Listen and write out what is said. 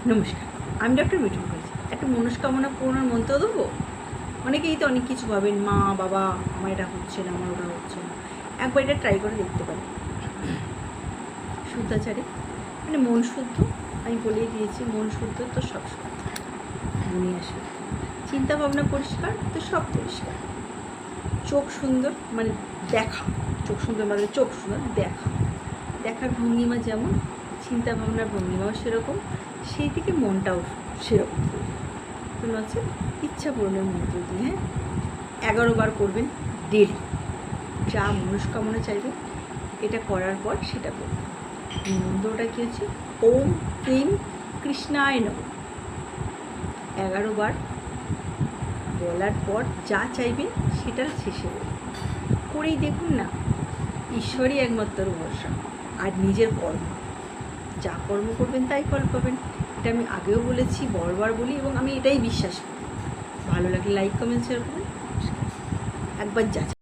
নমস্কার, আমি ডক্টর মিঠুন বলছি। একটা মনস্কামনা পূরণের মন্ত্র দেবো। অনেকেই তো অনেক কিছু ভাবেন, মা বাবা আমার এটা হচ্ছে না, আমার ওটা হচ্ছে না। একবার এটা ট্রাই করে দেখতে পারি। শুদ্ধাচারে মানে মন শুদ্ধ, আমি বলেই দিয়েছি, মন শুদ্ধ তো সব শুদ্ধ, দুনিয়া শুদ্ধ। চিন্তা ভাবনা পরিষ্কার তো সব পরিষ্কার। চোখ সুন্দর মানে দেখা, চোখ সুন্দর মানে চোখ সুন্দর দেখার ভঙ্গিমা যেমন, চিন্তা ভাবনার ভঙ্গিমাও সেরকম, সেই থেকে মনটাও সেরকম তৈরি হচ্ছে। ইচ্ছা পূরণের মন্ত্র দিয়ে, হ্যাঁ, 11 বার করবেন ডেলি। যা মনস্কামনা চাইবেন এটা করার পর সেটা করবেন। মন্ত্রটা কী হচ্ছে? ওম ক্রিম কৃষ্ণায় নমঃ। 11 বার বলার পর যা চাইবেন সেটা শেষে করেই দেখুন না, ঈশ্বরই একমাত্র ভরসা। আর নিজের কর্ম, যা কর্ম করবেন তাই ফল পাবেন। এটা আমি আগেও বলেছি, বারবার বলি, এবং আমি এটাই বিশ্বাস করি। ভালো লাগলে লাইক কমেন্ট শেয়ার করুন। একবার যাচাই